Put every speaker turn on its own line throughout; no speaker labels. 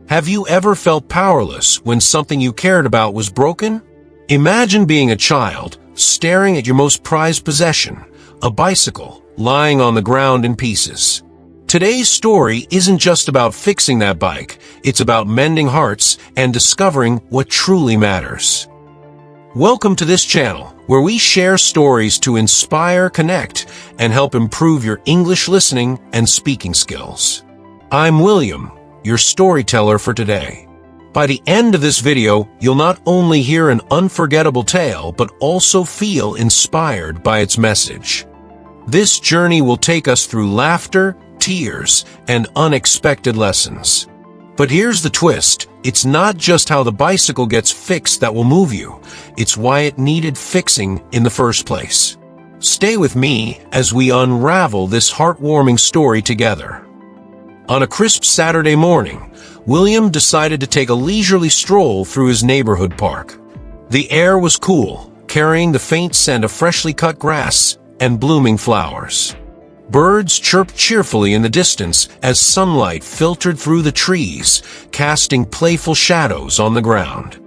Have you ever felt powerless when something you cared about was broken? Imagine being a child, staring at your most prized possession, a bicycle, lying on the ground in pieces. Today's story isn't just about fixing that bike, it's about mending hearts and discovering what truly matters. Welcome to this channel, where we share stories to inspire, connect, and help improve your English listening and speaking skills. I'm William, your storyteller for today. By the end of this video, you'll not only hear an unforgettable tale, but also feel inspired by its message. This journey will take us through laughter, tears, and unexpected lessons. But here's the twist. It's not just how the bicycle gets fixed that will move you. It's why it needed fixing in the first place. Stay with me as we unravel this heartwarming story together. On a crisp Saturday morning, William decided to take a leisurely stroll through his neighborhood park. The air was cool, carrying the faint scent of freshly cut grass and blooming flowers. Birds chirped cheerfully in the distance as sunlight filtered through the trees, casting playful shadows on the ground.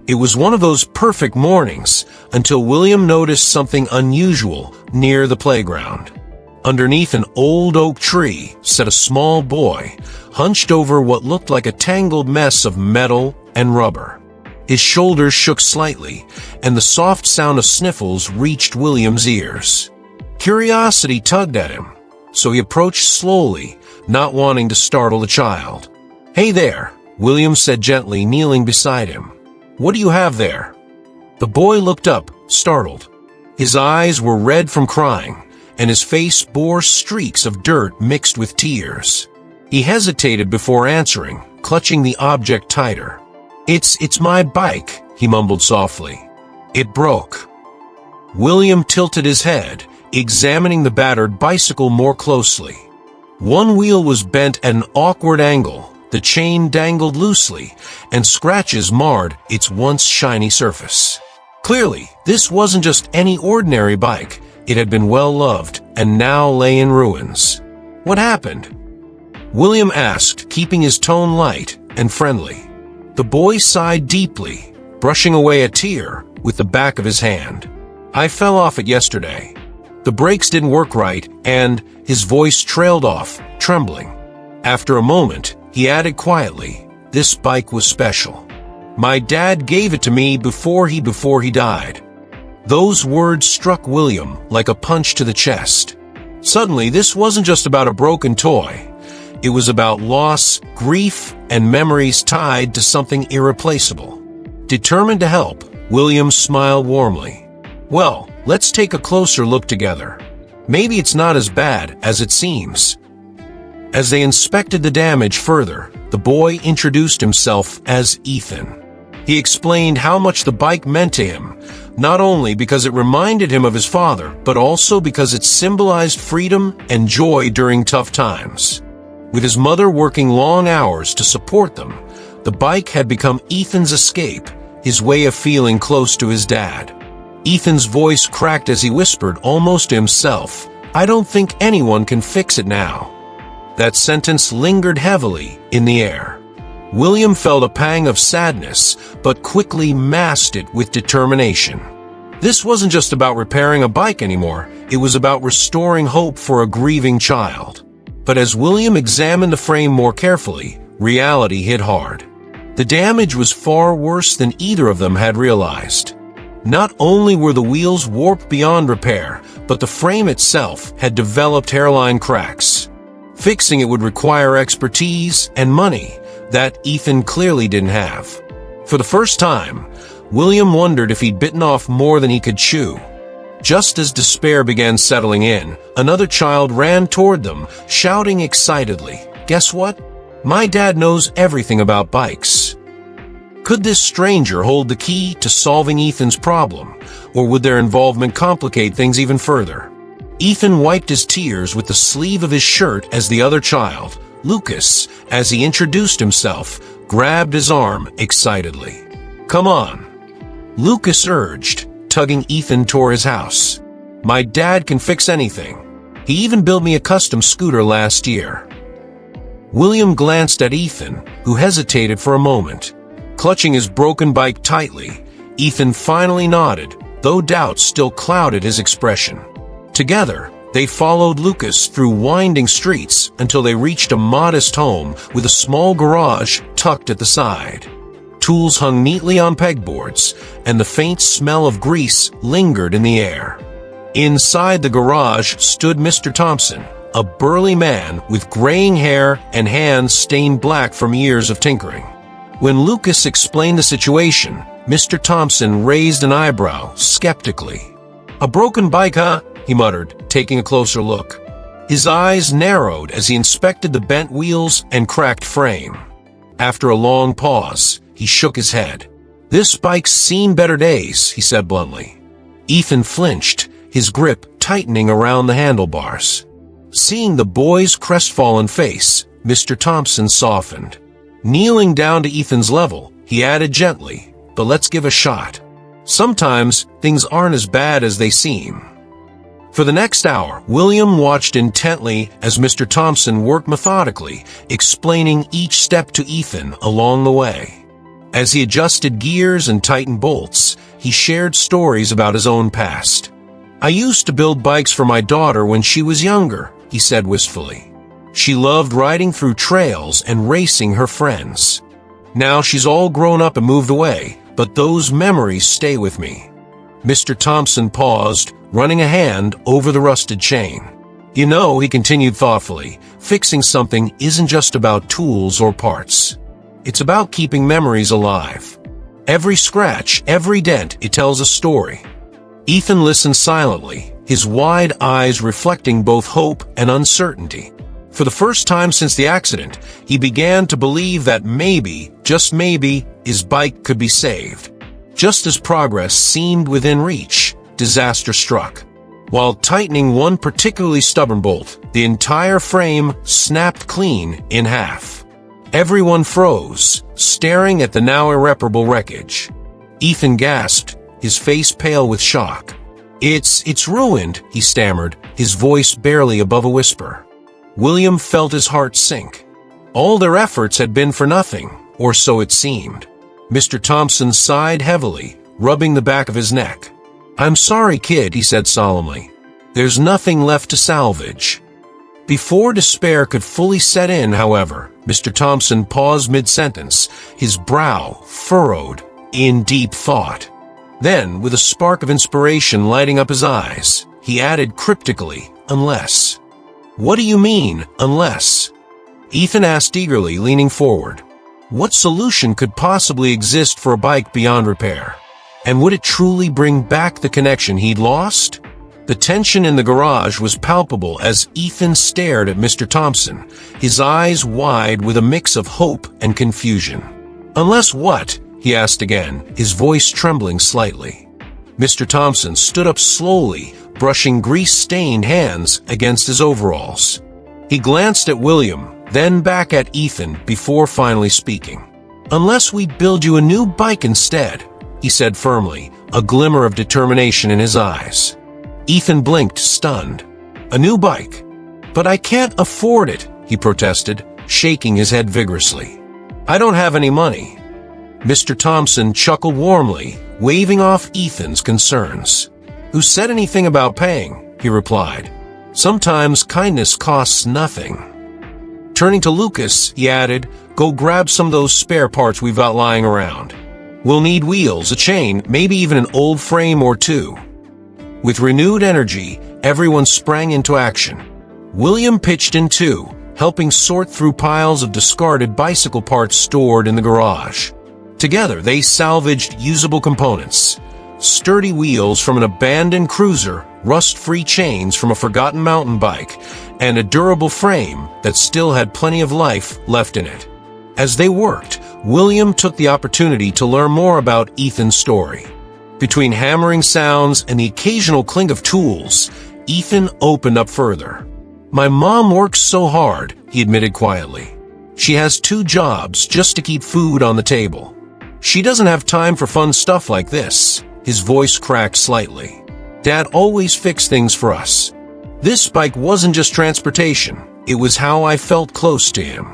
It was one of those perfect mornings until William noticed something unusual near the playground. Underneath an old oak tree sat a small boy, hunched over what looked like a tangled mess of metal and rubber. His shoulders shook slightly, and the soft sound of sniffles reached William's ears. Curiosity tugged at him, so he approached slowly, not wanting to startle the child. "Hey there," William said gently, kneeling beside him. "What do you have there?" The boy looked up, startled. His eyes were red from crying, and his face bore streaks of dirt mixed with tears. He hesitated before answering, clutching the object tighter. It's my bike," he mumbled softly. "It broke." William tilted his head, examining the battered bicycle more closely. One wheel was bent at an awkward angle, the chain dangled loosely, and scratches marred its once shiny surface. Clearly, this wasn't just any ordinary bike. It had been well loved and now lay in ruins. "What happened?" William asked, keeping his tone light and friendly. The boy sighed deeply, brushing away a tear with the back of his hand. "I fell off it yesterday. The brakes didn't work right, and," his voice trailed off, trembling. After a moment, he added quietly, "This bike was special. My dad gave it to me before he died." Those words struck William like a punch to the chest. Suddenly, this wasn't just about a broken toy. It was about loss, grief, and memories tied to something irreplaceable. Determined to help, William smiled warmly. "Well, let's take a closer look together. Maybe it's not as bad as it seems." As they inspected the damage further, the boy introduced himself as Ethan. He explained how much the bike meant to him, not only because it reminded him of his father, but also because it symbolized freedom and joy during tough times. With his mother working long hours to support them, the bike had become Ethan's escape, his way of feeling close to his dad. Ethan's voice cracked as he whispered, almost to himself, "I don't think anyone can fix it now." That sentence lingered heavily in the air. William felt a pang of sadness, but quickly masked it with determination. This wasn't just about repairing a bike anymore, it was about restoring hope for a grieving child. But as William examined the frame more carefully, reality hit hard. The damage was far worse than either of them had realized. Not only were the wheels warped beyond repair, but the frame itself had developed hairline cracks. Fixing it would require expertise and money that Ethan clearly didn't have. For the first time, William wondered if he'd bitten off more than he could chew. Just as despair began settling in, another child ran toward them, shouting excitedly, "Guess what? My dad knows everything about bikes." Could this stranger hold the key to solving Ethan's problem, or would their involvement complicate things even further? Ethan wiped his tears with the sleeve of his shirt as the other child, Lucas, as he introduced himself, grabbed his arm excitedly. "Come on," Lucas urged, tugging Ethan toward his house. "My dad can fix anything. He even built me a custom scooter last year." William glanced at Ethan, who hesitated for a moment. Clutching his broken bike tightly, Ethan finally nodded, though doubt still clouded his expression. Together, they followed Lucas through winding streets until they reached a modest home with a small garage tucked at the side. Tools hung neatly on pegboards, and the faint smell of grease lingered in the air. Inside the garage stood Mr. Thompson, a burly man with graying hair and hands stained black from years of tinkering. When Lucas explained the situation, Mr. Thompson raised an eyebrow skeptically. "A broken bike, huh?" he muttered, taking a closer look. His eyes narrowed as he inspected the bent wheels and cracked frame. After a long pause, he shook his head. "This bike's seen better days," he said bluntly. Ethan flinched, his grip tightening around the handlebars. Seeing the boy's crestfallen face, Mr. Thompson softened. Kneeling down to Ethan's level, he added gently, "But let's give a shot. Sometimes things aren't as bad as they seem." For the next hour, William watched intently as Mr. Thompson worked methodically, explaining each step to Ethan along the way. As he adjusted gears and tightened bolts, he shared stories about his own past. "I used to build bikes for my daughter when she was younger," he said wistfully. "She loved riding through trails and racing her friends. Now she's all grown up and moved away, but those memories stay with me." Mr. Thompson paused, running a hand over the rusted chain. "You know," he continued thoughtfully, "fixing something isn't just about tools or parts. It's about keeping memories alive. Every scratch, every dent, it tells a story." Ethan listened silently, his wide eyes reflecting both hope and uncertainty. For the first time since the accident, he began to believe that maybe, just maybe, his bike could be saved. Just as progress seemed within reach, disaster struck. While tightening one particularly stubborn bolt, the entire frame snapped clean in half. Everyone froze, staring at the now irreparable wreckage. Ethan gasped, his face pale with shock. It's ruined," he stammered, his voice barely above a whisper. William felt his heart sink. All their efforts had been for nothing, or so it seemed. Mr. Thompson sighed heavily, rubbing the back of his neck. "I'm sorry, kid," he said solemnly. "There's nothing left to salvage." Before despair could fully set in, however, Mr. Thompson paused mid-sentence, his brow furrowed in deep thought. Then, with a spark of inspiration lighting up his eyes, he added cryptically, "Unless." "What do you mean, unless?" Ethan asked eagerly, leaning forward. What solution could possibly exist for a bike beyond repair? And would it truly bring back the connection he'd lost? The tension in the garage was palpable as Ethan stared at Mr. Thompson, his eyes wide with a mix of hope and confusion. "Unless what?" he asked again, his voice trembling slightly. Mr. Thompson stood up slowly, brushing grease-stained hands against his overalls. He glanced at William, then back at Ethan before finally speaking. "Unless we build you a new bike instead," he said firmly, a glimmer of determination in his eyes. Ethan blinked, stunned. "A new bike? But I can't afford it," he protested, shaking his head vigorously. "I don't have any money." Mr. Thompson chuckled warmly, waving off Ethan's concerns. "Who said anything about paying?" he replied. "Sometimes kindness costs nothing." Turning to Lucas, he added, "Go grab some of those spare parts we've got lying around. We'll need wheels, a chain, maybe even an old frame or two." With renewed energy, everyone sprang into action. William pitched in too, helping sort through piles of discarded bicycle parts stored in the garage. Together, they salvaged usable components. Sturdy wheels from an abandoned cruiser, rust-free chains from a forgotten mountain bike, and a durable frame that still had plenty of life left in it. As they worked, William took the opportunity to learn more about Ethan's story. Between hammering sounds and the occasional clink of tools, Ethan opened up further. "My mom works so hard," he admitted quietly. "She has 2 jobs just to keep food on the table. She doesn't have time for fun stuff like this." His voice cracked slightly. "Dad always fixed things for us. This bike wasn't just transportation. It was how I felt close to him."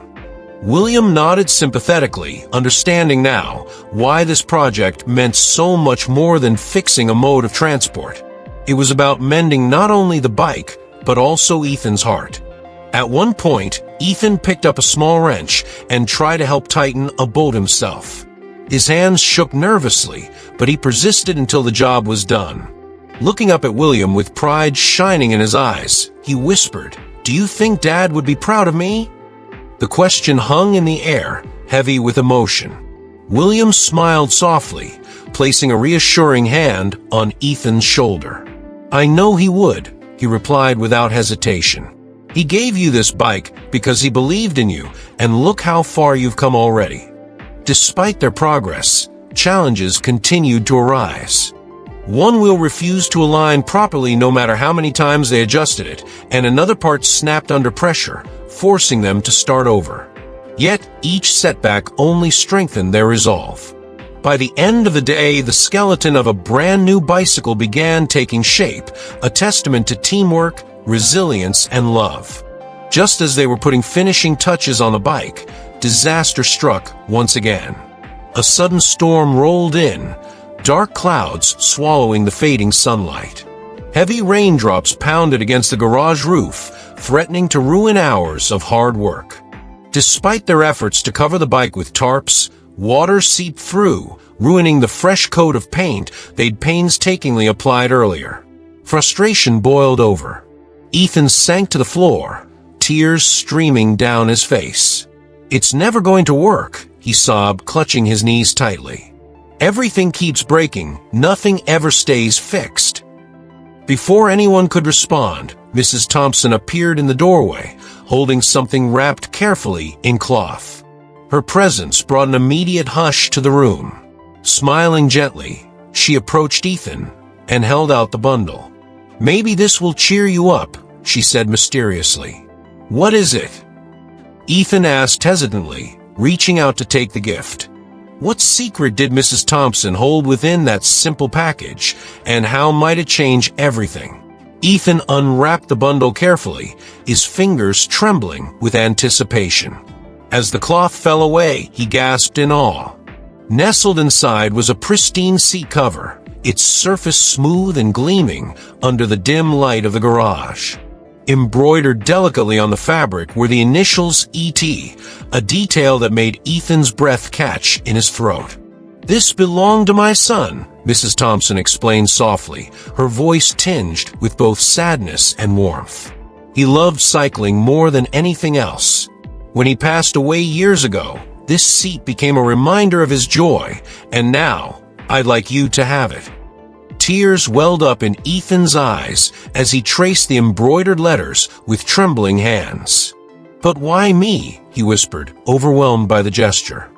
William nodded sympathetically, understanding now why this project meant so much more than fixing a mode of transport. It was about mending not only the bike, but also Ethan's heart. At one point, Ethan picked up a small wrench and tried to help tighten a bolt himself. His hands shook nervously, but he persisted until the job was done. Looking up at William with pride shining in his eyes, he whispered, "Do you think Dad would be proud of me?" The question hung in the air, heavy with emotion. William smiled softly, placing a reassuring hand on Ethan's shoulder. "I know he would," he replied without hesitation. "He gave you this bike because he believed in you, and look how far you've come already." Despite their progress, challenges continued to arise. One wheel refused to align properly no matter how many times they adjusted it, and another part snapped under pressure, forcing them to start over. Yet, each setback only strengthened their resolve. By the end of the day, the skeleton of a brand new bicycle began taking shape, a testament to teamwork, resilience, and love. Just as they were putting finishing touches on the bike, disaster struck once again. A sudden storm rolled in, dark clouds swallowing the fading sunlight. Heavy raindrops pounded against the garage roof, threatening to ruin hours of hard work. Despite their efforts to cover the bike with tarps, water seeped through, ruining the fresh coat of paint they'd painstakingly applied earlier. Frustration boiled over. Ethan sank to the floor, tears streaming down his face. "It's never going to work," he sobbed, clutching his knees tightly. "Everything keeps breaking, nothing ever stays fixed." Before anyone could respond, Mrs. Thompson appeared in the doorway, holding something wrapped carefully in cloth. Her presence brought an immediate hush to the room. Smiling gently, she approached Ethan and held out the bundle. "Maybe this will cheer you up," she said mysteriously. "What is it?" Ethan asked hesitantly, reaching out to take the gift. What secret did Mrs. Thompson hold within that simple package, and how might it change everything? Ethan unwrapped the bundle carefully, his fingers trembling with anticipation. As the cloth fell away, he gasped in awe. Nestled inside was a pristine seat cover, its surface smooth and gleaming under the dim light of the garage. Embroidered delicately on the fabric were the initials E.T., a detail that made Ethan's breath catch in his throat. "This belonged to my son," Mrs. Thompson explained softly, her voice tinged with both sadness and warmth. "He loved cycling more than anything else. When he passed away years ago, this seat became a reminder of his joy, and now I'd like you to have it." Tears welled up in Ethan's eyes as he traced the embroidered letters with trembling hands. "But why me?" he whispered, overwhelmed by the gesture.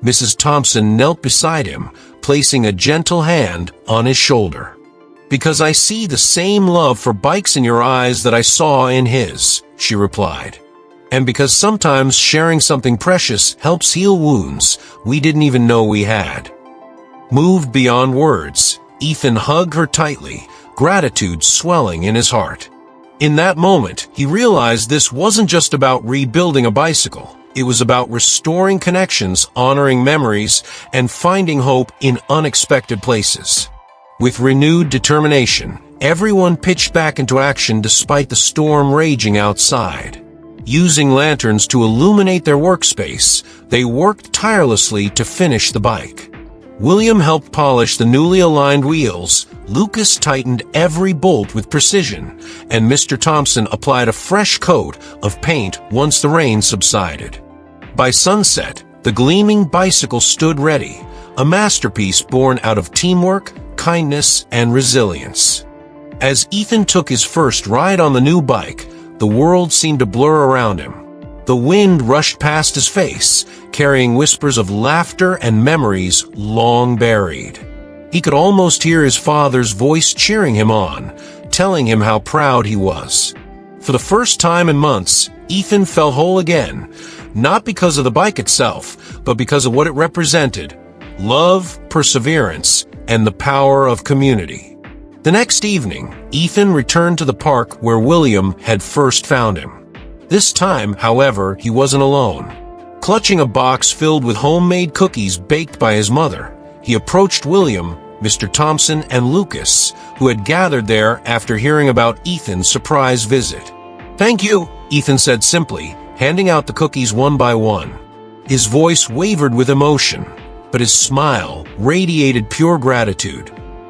Mrs. Thompson knelt beside him, placing a gentle hand on his shoulder. "Because I see the same love for bikes in your eyes that I saw in his," she replied. "And because sometimes sharing something precious helps heal wounds we didn't even know we had." Moved beyond words, Ethan hugged her tightly, gratitude swelling in his heart. In that moment, he realized this wasn't just about rebuilding a bicycle. It was about restoring connections, honoring memories, and finding hope in unexpected places. With renewed determination, everyone pitched back into action despite the storm raging outside. Using lanterns to illuminate their workspace, they worked tirelessly to finish the bike. William helped polish the newly aligned wheels, Lucas tightened every bolt with precision, and Mr. Thompson applied a fresh coat of paint once the rain subsided. By sunset, the gleaming bicycle stood ready, a masterpiece born out of teamwork, kindness, and resilience. As Ethan took his first ride on the new bike, the world seemed to blur around him. The wind rushed past his face, carrying whispers of laughter and memories long buried. He could almost hear his father's voice cheering him on, telling him how proud he was. For the first time in months, Ethan felt whole again, not because of the bike itself, but because of what it represented: love, perseverance, and the power of community. The next evening, Ethan returned to the park where William had first found him. This time, however, he wasn't alone. Clutching a box filled with homemade cookies baked by his mother, he approached William, Mr. Thompson, and Lucas, who had gathered there after hearing about Ethan's surprise visit. "Thank you," Ethan said simply, handing out the cookies one by one. His voice wavered with emotion, but his smile radiated pure gratitude.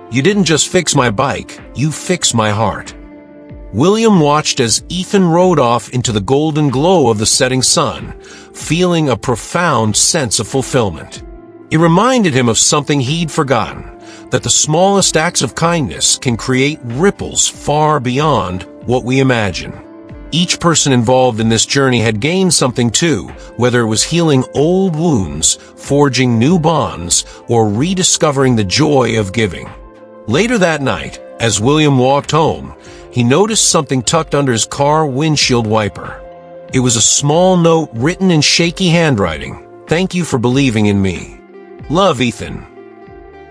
"You didn't just fix my bike, you fixed my heart." William watched as Ethan rode off into the golden glow of the setting sun, feeling a profound sense of fulfillment. It reminded him of something he'd forgotten, that the smallest acts of kindness can create ripples far beyond what we imagine. Each person involved in this journey had gained something too, whether it was healing old wounds, forging new bonds, or rediscovering the joy of giving. Later that night, as William walked home, he noticed something tucked under his car windshield wiper. It was a small note written in shaky handwriting. "Thank you for believing in me. Love, Ethan."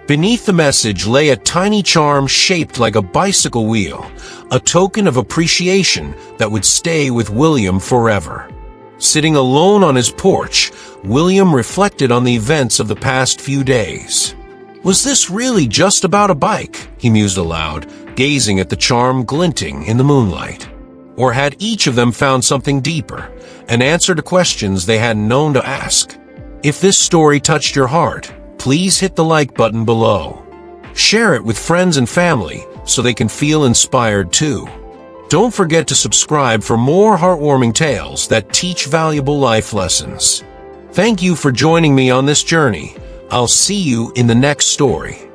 Beneath the message lay a tiny charm shaped like a bicycle wheel, a token of appreciation that would stay with William forever. Sitting alone on his porch, William reflected on the events of the past few days. Was this really just about a bike? He mused aloud, gazing at the charm glinting in the moonlight. Or had each of them found something deeper, an answer to questions they hadn't known to ask? If this story touched your heart, please hit the like button below. Share it with friends and family so they can feel inspired too. Don't forget to subscribe for more heartwarming tales that teach valuable life lessons. Thank you for joining me on this journey. I'll see you in the next story.